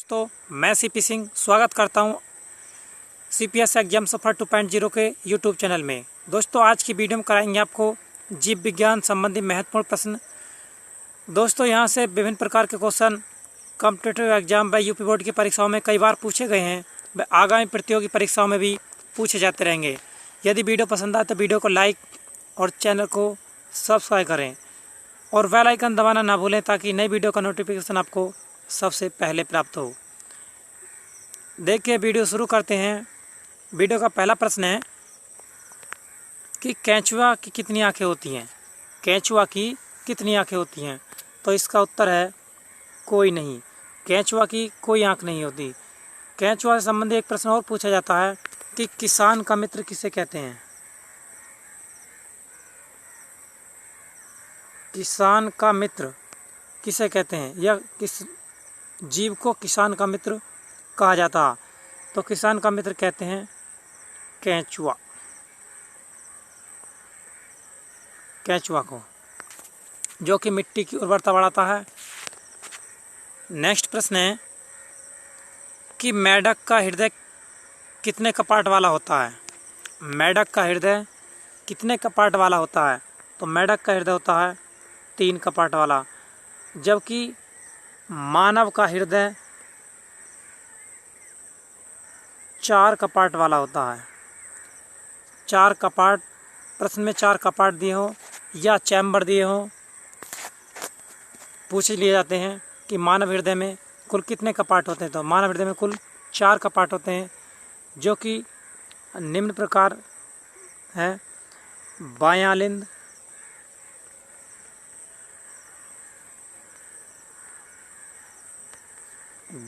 दोस्तों मैं सीपी सिंह स्वागत करता हूं सीपीएस एग्जाम सफर 2.0 के यूट्यूब चैनल में। दोस्तों आज की वीडियो में कराएंगे आपको जीव विज्ञान संबंधी महत्वपूर्ण प्रश्न। दोस्तों यहां से विभिन्न प्रकार के क्वेश्चन कॉम्पिटिटिव एग्जाम व यूपी बोर्ड की परीक्षाओं में कई बार पूछे गए हैं, व आगामी प्रतियोगी परीक्षाओं में भी पूछे जाते रहेंगे। यदि वीडियो पसंद आए तो वीडियो को लाइक और चैनल को सब्सक्राइब करें और बेल आइकन दबाना ना भूलें ताकि नई वीडियो का नोटिफिकेशन आपको सबसे पहले प्राप्त हो। देखिए वीडियो शुरू करते हैं। वीडियो का पहला प्रश्न है कि केंचुआ की कितनी आंखें होती हैं। केंचुआ की कितनी आंखें होती हैं? तो इसका उत्तर है कोई नहीं। केंचुआ की कोई आंख नहीं होती। केंचुआ से संबंधित एक प्रश्न और पूछा जाता है कि किसान का मित्र किसे कहते हैं। किसान का मित्र किसे कहते हैं या किस जीव को किसान का मित्र कहा जाता है? तो किसान का मित्र कहते हैं केंचुआ। केंचुआ को, जो कि मिट्टी की उर्वरता बढ़ाता है। नेक्स्ट प्रश्न है कि मेढक का हृदय कितने कपाट वाला होता है। मेढक का हृदय कितने कपाट वाला होता है? तो मेढक का हृदय होता है 3 कपाट वाला, जबकि मानव का हृदय 4 कपाट वाला होता है। 4 कपाट, प्रश्न में 4 कपाट दिए हों या चैम्बर दिए हों, पूछ लिए जाते हैं कि मानव हृदय में कुल कितने कपाट होते हैं। तो मानव हृदय में कुल 4 कपाट होते हैं, जो कि निम्न प्रकार है। बायां लिंद,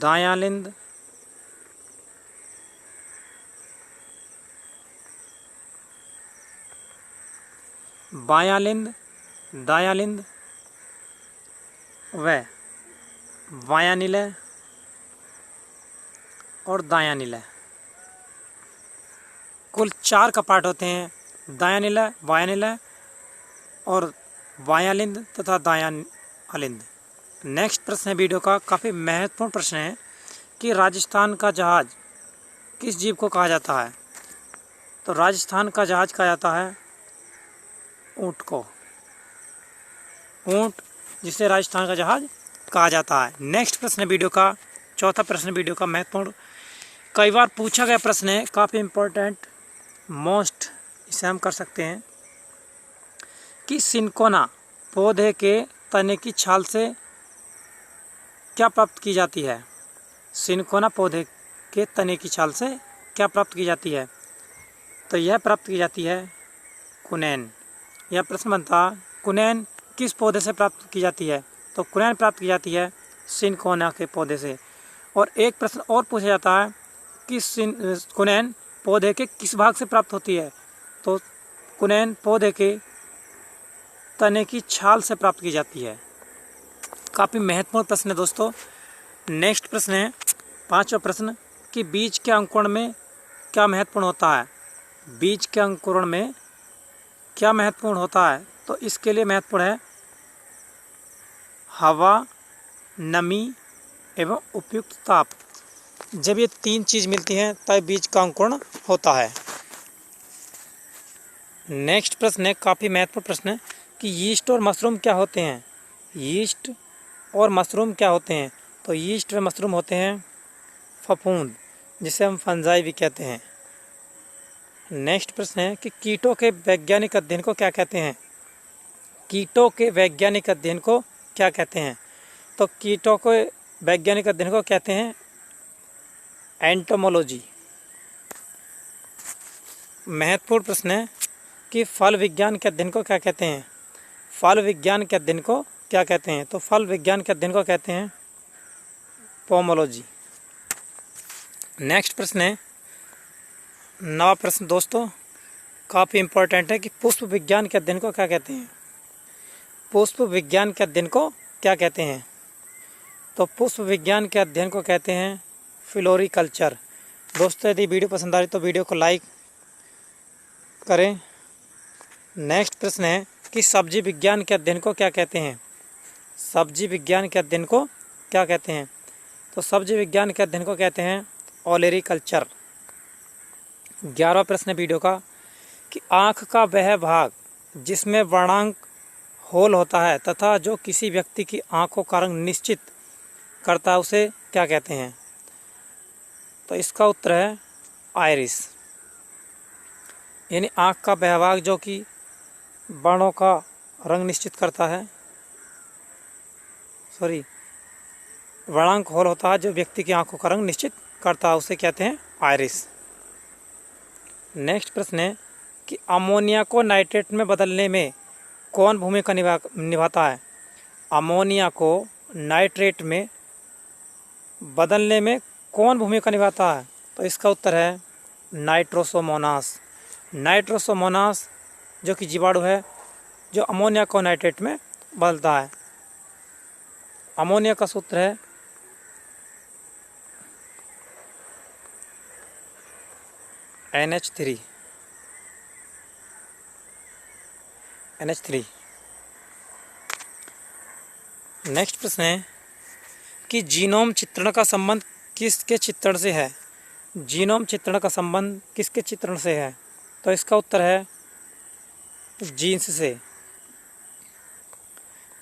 दायां लिंद, बायां लिंद, दायां लिंद व बायां निलय और दायां निलय। कुल 4 कपाट होते हैं। दायां निलय, बायां निलय और बायां लिंद तथा दायां अलिंद। नेक्स्ट प्रश्न है वीडियो का, काफ़ी महत्वपूर्ण प्रश्न है कि राजस्थान का जहाज किस जीव को कहा जाता है। तो राजस्थान का जहाज कहा जाता है ऊँट को। ऊँट, जिसे राजस्थान का जहाज कहा जाता है। नेक्स्ट प्रश्न है वीडियो का, चौथा प्रश्न वीडियो का महत्वपूर्ण, कई बार पूछा गया प्रश्न है, काफ़ी इम्पोर्टेंट, मोस्ट इसे हम कर सकते हैं कि सिनकोना पौधे के तने की छाल से क्या प्राप्त की जाती है। सिनकोना पौधे के तने की छाल से क्या प्राप्त की जाती है? तो यह प्राप्त की जाती है कुनैन। यह प्रश्न बनता, कुनैन किस पौधे से प्राप्त की जाती है? तो कुनैन प्राप्त की जाती है सिनकोना के पौधे से। और एक प्रश्न और पूछा जाता है कि कुनैन पौधे के किस भाग से प्राप्त होती है। तो कुनैन पौधे के तने की छाल से प्राप्त की जाती है। काफ़ी महत्वपूर्ण प्रश्न है दोस्तों। नेक्स्ट प्रश्न है 5वां प्रश्न कि बीज के अंकुरण में क्या महत्वपूर्ण होता है। बीज के अंकुरण में क्या महत्वपूर्ण होता है? तो इसके लिए महत्वपूर्ण है हवा, नमी एवं उपयुक्त ताप। जब ये 3 चीज़ मिलती हैं तब बीज का अंकुरण होता है। नेक्स्ट प्रश्न है, काफ़ी महत्वपूर्ण प्रश्न है कि यीस्ट और मशरूम क्या होते हैं। यीस्ट और मशरूम क्या होते हैं? तो यीस्ट व मशरूम होते हैं फफूंद, जिसे हम फंजाई भी कहते हैं। नेक्स्ट प्रश्न है कि कीटों के वैज्ञानिक अध्ययन को क्या कहते हैं। कीटों के वैज्ञानिक अध्ययन को क्या कहते हैं? तो कीटों के वैज्ञानिक अध्ययन को कहते हैं एंटोमोलॉजी। महत्वपूर्ण प्रश्न है कि फल विज्ञान के अध्ययन को क्या कहते हैं। फल विज्ञान के अध्ययन को क्या कहते हैं? तो फल विज्ञान के अध्ययन को कहते हैं पोमोलॉजी। नेक्स्ट प्रश्न है 9वां प्रश्न दोस्तों, काफ़ी इम्पोर्टेंट है कि पुष्प विज्ञान के अध्ययन को क्या कहते हैं। पुष्प विज्ञान के अध्ययन को क्या कहते हैं? तो पुष्प विज्ञान के अध्ययन को कहते हैं फ्लोरिकल्चर। दोस्तों यदि वीडियो पसंद आ रही तो वीडियो को लाइक करें। नेक्स्ट प्रश्न है कि सब्जी विज्ञान के अध्ययन को क्या कहते हैं। सब्जी विज्ञान के अध्ययन को क्या कहते हैं? तो सब्जी विज्ञान के अध्ययन को कहते हैं ओलेरीकल्चर। 11वां प्रश्न है वीडियो का कि आँख का वह भाग जिसमें वर्णांक होल होता है तथा जो किसी व्यक्ति की आँखों का रंग निश्चित करता है उसे क्या कहते हैं? तो इसका उत्तर है आइरिस। यानी आँख का वह भाग जो कि वर्णों का रंग निश्चित करता है, वर्णांक होल होता है जो व्यक्ति की आंखों का रंग निश्चित करता है उसे कहते हैं आइरिस। नेक्स्ट प्रश्न है कि अमोनिया को नाइट्रेट में बदलने में कौन भूमिका निभाता है? अमोनिया को नाइट्रेट में बदलने में कौन भूमिका निभाता है? तो इसका उत्तर है नाइट्रोसोमोनास। नाइट्रोसोमोनास जो कि जीवाणु है जो अमोनिया को नाइट्रेट में बदलता है। अमोनिया का सूत्र है NH3। नेक्स्ट प्रश्न है कि जीनोम चित्रण का संबंध किसके चित्रण से है? जीनोम चित्रण का संबंध किसके चित्रण से है? तो इसका उत्तर है जीन्स से।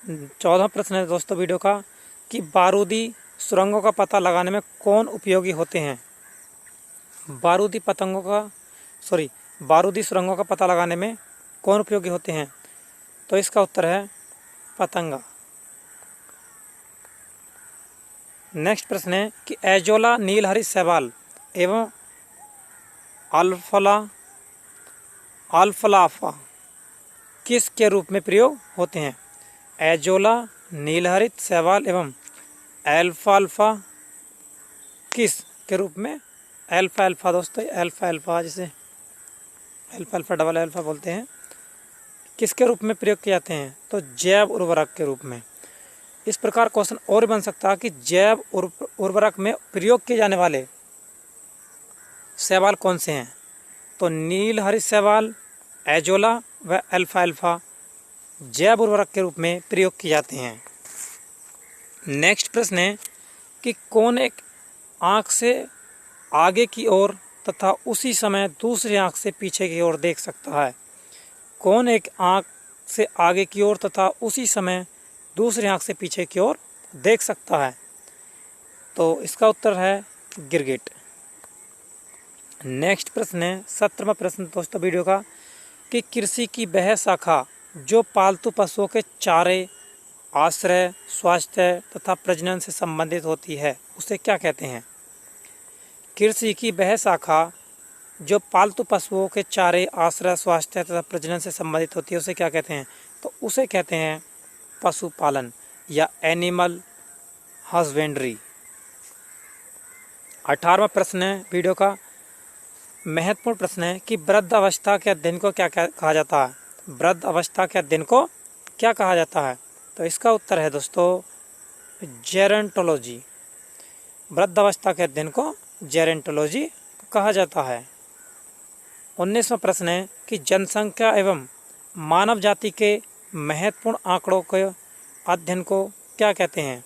14वां प्रश्न है दोस्तों वीडियो का कि बारूदी सुरंगों का पता लगाने में कौन उपयोगी होते हैं? बारूदी सुरंगों का पता लगाने में कौन उपयोगी होते हैं? तो इसका उत्तर है पतंगा। नेक्स्ट प्रश्न है कि एजोला, नीलहरित शैवाल एवं अल्फाल्फा किस के रूप में प्रयोग होते हैं? एजोला, नीलहरित शैवाल एवं अल्फाल्फा किस के रूप में? अल्फाल्फा दोस्तों, अल्फाल्फा जिसे अल्फाल्फा डबल अल्फा बोलते हैं, किसके रूप में प्रयोग किए जाते हैं? तो जैव उर्वरक के रूप में। इस प्रकार क्वेश्चन और बन सकता है कि जैव उर्वरक में प्रयोग किए जाने वाले शैवाल कौन से हैं? तो नीलहरित शैवाल, एजोला व अल्फाल्फा जैव उर्वरक के रूप में प्रयोग किए जाते हैं। नेक्स्ट प्रश्न है कि कौन एक आँख से आगे की ओर तथा उसी समय दूसरी आँख से पीछे की ओर देख सकता है? कौन एक आँख से आगे की ओर तथा उसी समय दूसरी आँख से पीछे की ओर देख सकता है? तो इसका उत्तर है गिरगिट। नेक्स्ट प्रश्न है 17वां प्रश्न दोस्तों वीडियो का कि कृषि की वह शाखा जो पालतू पशुओं के चारे, आश्रय, स्वास्थ्य तथा प्रजनन से संबंधित होती है उसे क्या कहते हैं? कृषि की वह शाखा जो पालतू पशुओं के चारे, आश्रय, स्वास्थ्य तथा प्रजनन से संबंधित होती है उसे क्या कहते हैं? तो उसे कहते हैं पशुपालन या एनिमल हस्बेंड्री। 18वां प्रश्न है वीडियो का महत्वपूर्ण प्रश्न है कि वृद्ध अवस्था के अध्ययन को क्या कहा जाता है? वृद्ध अवस्था के अध्ययन को क्या कहा जाता है? तो इसका उत्तर है दोस्तों जेरेंटोलॉजी। वृद्ध अवस्था के अध्ययन को जेरेंटोलॉजी कहा जाता है। 19वां प्रश्न है कि जनसंख्या एवं मानव जाति के महत्वपूर्ण आंकड़ों के अध्ययन को क्या कहते हैं?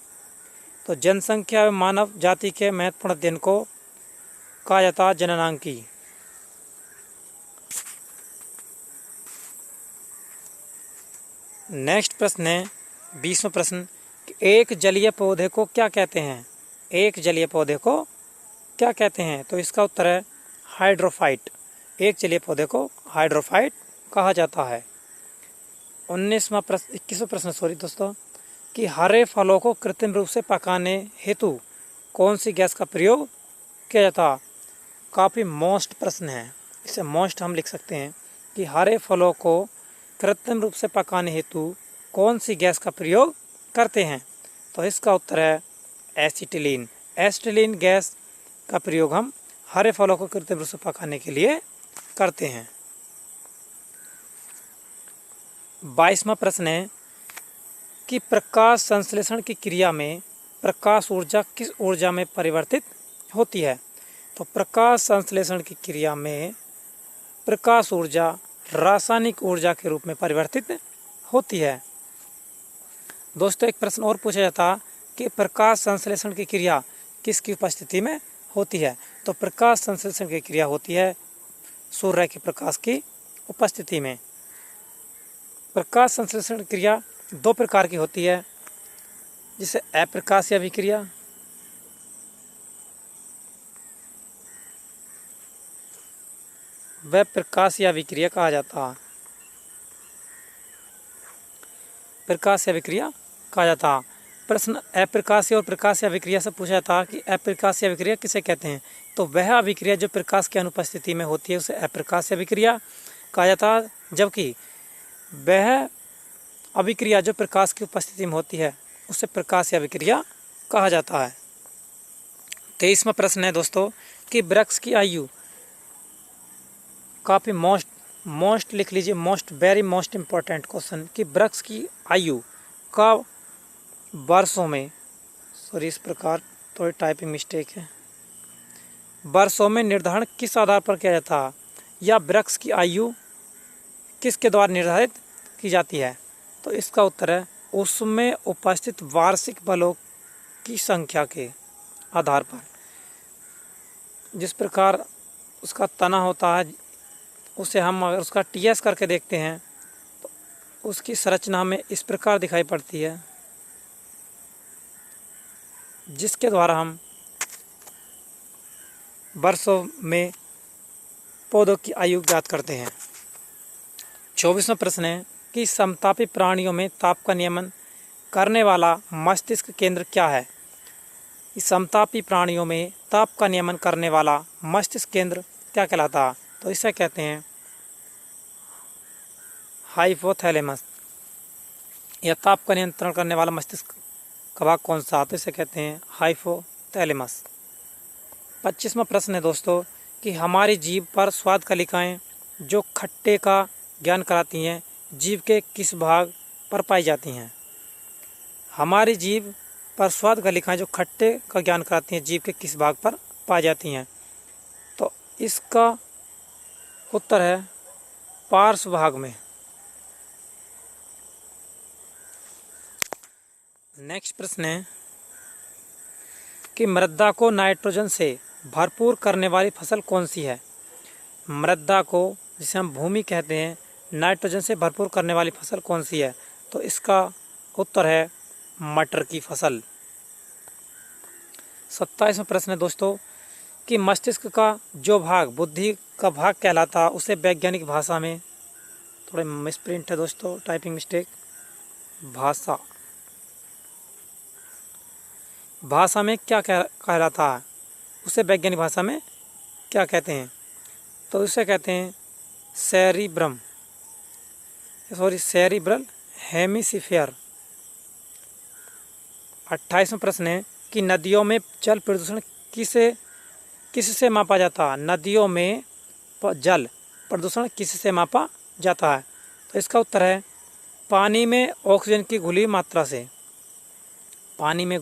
तो जनसंख्या एवं मानव जाति के महत्वपूर्ण अध्ययन को कहा जाता है जननांकी। नेक्स्ट प्रश्न है 20वां प्रश्न कि एक जलीय पौधे को क्या कहते हैं? एक जलीय पौधे को क्या कहते हैं? तो इसका उत्तर है हाइड्रोफाइट। एक जलीय पौधे को हाइड्रोफाइट कहा जाता है। 21वां प्रश्न दोस्तों कि हरे फलों को कृत्रिम रूप से पकाने हेतु कौन सी गैस का प्रयोग किया जाता? काफ़ी मोस्ट प्रश्न है, इसे मोस्ट हम लिख सकते हैं कि हरे फलों को कृत्रिम रूप से पकाने हेतु कौन सी गैस का प्रयोग करते हैं? तो इसका उत्तर है एसिटिलीन। एसिटिलीन गैस का प्रयोग हम हरे फलों को कृत्रिम रूप से पकाने के लिए करते हैं। 22वां प्रश्न है कि प्रकाश संश्लेषण की क्रिया में प्रकाश ऊर्जा किस ऊर्जा में परिवर्तित होती है? तो प्रकाश संश्लेषण की क्रिया में प्रकाश ऊर्जा रासायनिक ऊर्जा के रूप में परिवर्तित होती है। दोस्तों एक प्रश्न और पूछा जाता कि प्रकाश संश्लेषण की क्रिया किसकी उपस्थिति में होती है? तो प्रकाश संश्लेषण की क्रिया होती है सूर्य के प्रकाश की उपस्थिति में। प्रकाश संश्लेषण क्रिया दो प्रकार की होती है, जिसे अप्रकाशीय अभिक्रिया व प्रकाशीय अभिक्रिया कहा जाता है। प्रकाशीय अभिक्रिया कहा जाता है। प्रश्न अप्रकाशीय और प्रकाशीय अभिक्रिया से पूछा था कि अप्रकाशीय अभिक्रिया किसे कहते हैं? तो वह अभिक्रिया जो प्रकाश की अनुपस्थिति में होती है उसे अप्रकाशीय अभिक्रिया कहा जाता है, जबकि वह अभिक्रिया जो प्रकाश की उपस्थिति में होती है उसे प्रकाशीय अभिक्रिया कहा जाता है। 23वां प्रश्न है दोस्तों कि वृक्ष की आयु, काफ़ी मोस्ट लिख लीजिए, वेरी मोस्ट इम्पोर्टेंट क्वेश्चन, कि वृक्ष की आयु का वर्षों में, सॉरी इस प्रकार थोड़ी टाइपिंग मिस्टेक है, वर्षों में निर्धारण किस आधार पर किया जाता है, या वृक्ष की आयु किसके द्वारा निर्धारित की जाती है? तो इसका उत्तर है उसमें उपस्थित वार्षिक बलों की संख्या के आधार पर। जिस प्रकार उसका तना होता है उसे हम अगर उसका टीएस करके देखते हैं तो उसकी संरचना हमें इस प्रकार दिखाई पड़ती है, जिसके द्वारा हम वर्षों में पौधों की आयु ज्ञात करते हैं। 24वां प्रश्न है कि समतापी प्राणियों में ताप का नियमन करने वाला मस्तिष्क केंद्र क्या है? इस समतापी प्राणियों में ताप का नियमन करने वाला मस्तिष्क केंद्र क्या कहलाता है? तो इसे कहते हैं हाइपोथैलेमस। यह ताप का नियंत्रण करने वाला मस्तिष्क का भाग कौन सा? तो इसे कहते हैं हाइपोथैलेमस। 25वां प्रश्न है दोस्तों कि हमारी जीभ पर स्वाद कलिकाएं जो खट्टे का ज्ञान कराती हैं जीभ के किस भाग पर पाई जाती हैं? हमारी जीभ पर स्वाद कलिकाएं जो खट्टे का ज्ञान कराती हैं जीभ के किस भाग पर पाई जाती हैं? तो इसका उत्तर है पार्श्व भाग में। नेक्स्ट प्रश्न है कि मृदा को नाइट्रोजन से भरपूर करने वाली फसल कौन सी है? मृदा को, जिसे हम भूमि कहते हैं, नाइट्रोजन से भरपूर करने वाली फसल कौन सी है? तो इसका उत्तर है मटर की फसल। 27वां प्रश्न है दोस्तों कि मस्तिष्क का जो भाग बुद्धि का भाग कहलाता है उसे वैज्ञानिक भाषा में, थोड़े मिसप्रिंट है दोस्तों, टाइपिंग मिस्टेक, भाषा में क्या कहलाता है, उसे वैज्ञानिक भाषा में क्या कहते हैं? तो उसे कहते हैं सेरिब्रल हेमिस्फीयर। 28वां प्रश्न है कि नदियों में जल प्रदूषण किससे मापा जाता है? नदियों में जल प्रदूषण किससे मापा जाता है? तो इसका उत्तर है पानी में ऑक्सीजन की घुली मात्रा से। पानी में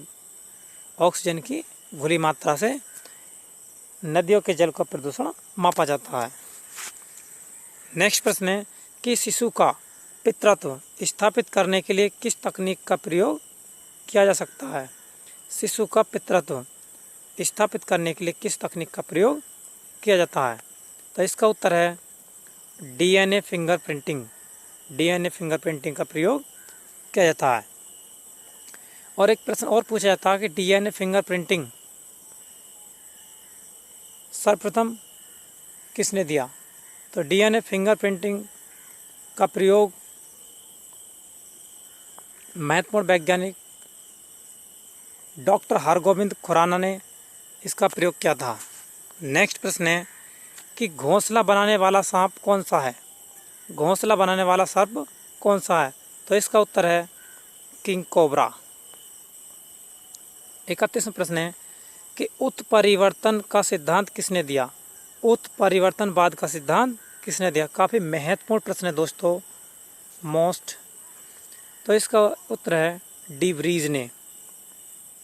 ऑक्सीजन की घुली मात्रा से नदियों के जल का प्रदूषण मापा जाता है। नेक्स्ट प्रश्न है कि शिशु का पितृत्व स्थापित करने के लिए किस तकनीक का प्रयोग किया जा सकता है? शिशु का पितृत्व स्थापित करने के लिए किस तकनीक का प्रयोग किया जाता है? तो इसका उत्तर है डीएनए फिंगरप्रिंटिंग। डीएनए फिंगरप्रिंटिंग का प्रयोग किया जाता है। और एक प्रश्न और पूछा जाता है कि डीएनए फिंगरप्रिंटिंग सर्वप्रथम किसने दिया? तो डीएनए फिंगरप्रिंटिंग का प्रयोग महत्वपूर्ण वैज्ञानिक डॉक्टर हरगोविंद खुराना ने इसका प्रयोग किया था। नेक्स्ट प्रश्न है कि घोंसला बनाने वाला सांप कौन सा है? घोंसला बनाने वाला सर्प कौन सा है? तो इसका उत्तर है किंग कोबरा। 31वां प्रश्न है कि उत्परिवर्तन का सिद्धांत किसने दिया? उत्परिवर्तनवाद का सिद्धांत किसने दिया? काफ़ी महत्वपूर्ण प्रश्न है दोस्तों, मोस्ट। तो इसका उत्तर है डिवरीज ने।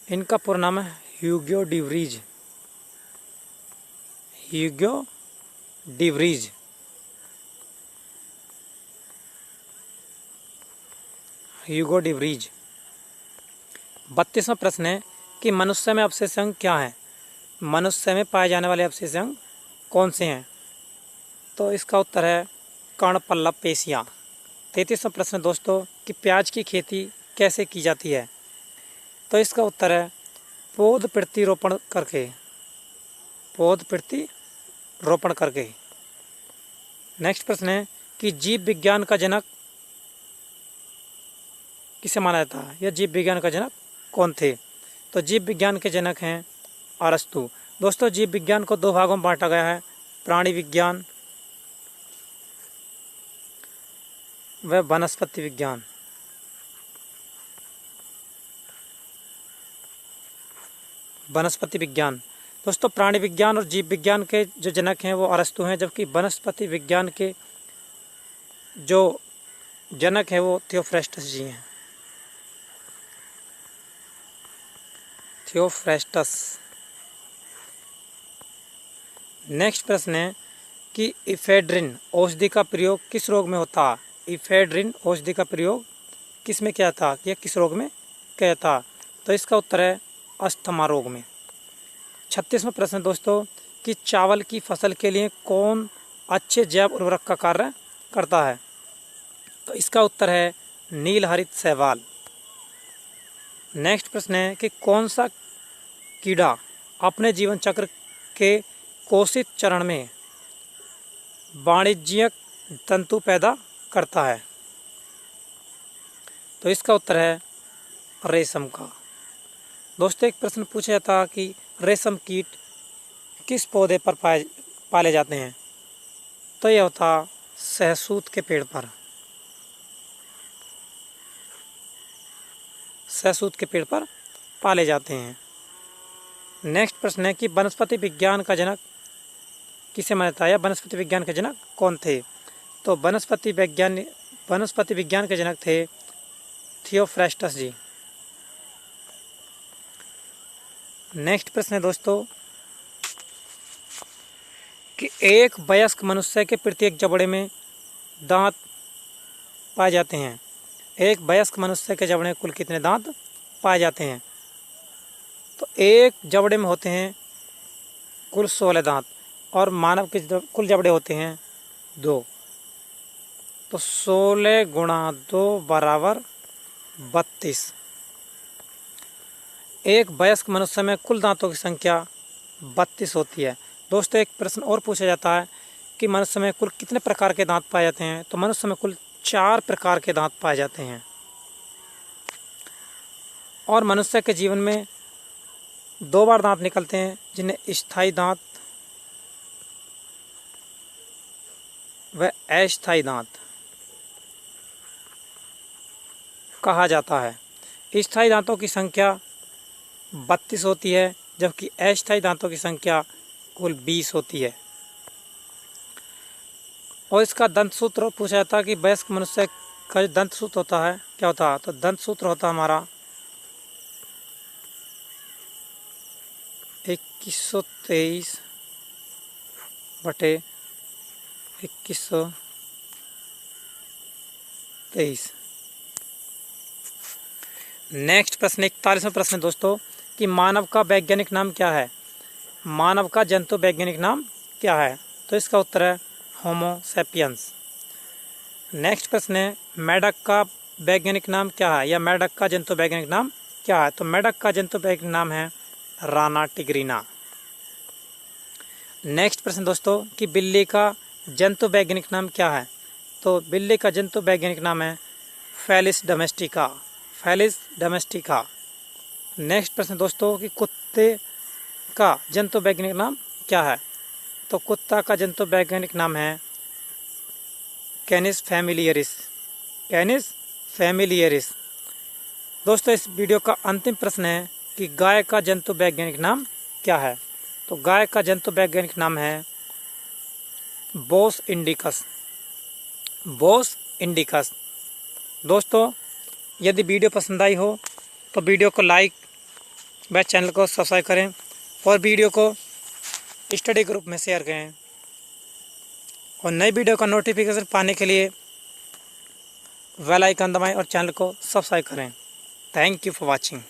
इनका पूरा नाम है ह्यूगो डिवरीज। ह्यूगो डिवरीज। ह्यूगो डिवरीज। 32वां प्रश्न है कि मनुष्य में अवशेष अंग क्या हैं, मनुष्य में पाए जाने वाले अवशेष अंग कौन से हैं। तो इसका उत्तर है कर्णपल्लव पेशियाँ। 33वां प्रश्न दोस्तों कि प्याज की खेती कैसे की जाती है। तो इसका उत्तर है पौध प्रतिरोपण करके, पौध प्रतिरोपण करके। नेक्स्ट प्रश्न है कि जीव विज्ञान का जनक किसे माना जाता है, या जीव विज्ञान का जनक कौन थे। तो जीव विज्ञान के जनक हैं अरस्तु। दोस्तों जीव विज्ञान को दो भागों में बांटा गया है, प्राणी विज्ञान व वनस्पति विज्ञान। वनस्पति विज्ञान दोस्तों प्राणी विज्ञान और जीव विज्ञान के जो जनक हैं वो अरस्तु हैं, जबकि वनस्पति विज्ञान के जो जनक हैं वो थियोफ्रेस्टस जी हैं, थियोफ्रेस्टस। नेक्स्ट प्रश्न है कि इफेड्रिन औषधि का प्रयोग किस रोग में होता। इफेड्रिन औषधि का प्रयोग किस में किया था, या किस रोग में किया था। तो इसका उत्तर है अस्थमा रोग में। 36वां प्रश्न दोस्तों कि चावल की फसल के लिए कौन अच्छे जैव उर्वरक का कार्य करता है। तो इसका उत्तर है नीलहरित शैवाल। नेक्स्ट प्रश्न है कि कौन सा कीड़ा अपने जीवन चक्र के कोशित चरण में वाणिज्यिक तंतु पैदा करता है। तो इसका उत्तर है रेशम का। दोस्तों एक प्रश्न पूछा जाता कि रेशम कीट किस पौधे पर पाले जाते हैं। तो यह होता सहसूत के पेड़ पर, सहसूत के पेड़ पर पाले जाते हैं। नेक्स्ट प्रश्न है कि वनस्पति विज्ञान का जनक किसे माना जाता है, या वनस्पति विज्ञान के जनक कौन थे। तो वनस्पति विज्ञान के जनक थे थियोफ्रेस्टस जी। नेक्स्ट प्रश्न है दोस्तों कि एक वयस्क मनुष्य के प्रत्येक जबड़े में दांत पाए जाते हैं। एक वयस्क मनुष्य के जबड़े में कुल कितने दांत पाए जाते हैं। तो एक जबड़े में होते हैं कुल 16 दांत, और मानव के कुल जबड़े होते हैं 2। तो 16 गुणा 2 बराबर 32। एक वयस्क मनुष्य में कुल दांतों की संख्या 32 होती है। दोस्तों एक प्रश्न और पूछा जाता है कि मनुष्य में कुल कितने प्रकार के दांत पाए जाते हैं। तो मनुष्य में कुल 4 प्रकार के दांत पाए जाते हैं, और मनुष्य के जीवन में 2 बार दांत निकलते हैं, जिन्हें स्थायी दांत व अस्थायी दांत कहा जाता है। स्थायी दांतों की संख्या 32 होती है, जबकि अस्थायी दांतों की संख्या कुल 20 होती है। और इसका दंत सूत्र पूछा जाता है कि वयस्क मनुष्य का जो दंत सूत्र होता है क्या होता है। तो दंत सूत्र होता है हमारा 2123/2123। नेक्स्ट प्रश्न 41वां प्रश्न दोस्तों कि मानव का वैज्ञानिक नाम क्या है। मानव का जंतु वैज्ञानिक नाम क्या है। तो इसका उत्तर है होमो सैपियंस। नेक्स्ट प्रश्न है मेढक का वैज्ञानिक नाम क्या है, या मेढक का जंतु वैज्ञानिक नाम क्या है। तो मेढक का जंतु वैज्ञानिक नाम है राना टिग्रीना। नेक्स्ट प्रश्न दोस्तों कि बिल्ली का जंतु वैज्ञानिक नाम क्या है। तो बिल्ली का जंतु वैज्ञानिक नाम है Felis domestica, Felis domestica. Next प्रश्न दोस्तों कि कुत्ते का जंतु वैज्ञानिक नाम क्या है। तो कुत्ता का जंतु वैज्ञानिक नाम है कैनिस फैमिलियरिस, कैनिस फैमिलियरिस। दोस्तों इस वीडियो का अंतिम प्रश्न है कि गाय का जंतु वैज्ञानिक नाम क्या है। तो गाय का जंतु वैज्ञानिक नाम है बोस इंडिकस, बोस इंडिकस। दोस्तों यदि वीडियो पसंद आई हो तो वीडियो को लाइक व चैनल को सब्सक्राइब करें, और वीडियो को स्टडी ग्रुप में शेयर करें, और नई वीडियो का नोटिफिकेशन पाने के लिए बेल आइकन दबाएं और चैनल को सब्सक्राइब करें। Thank you for watching.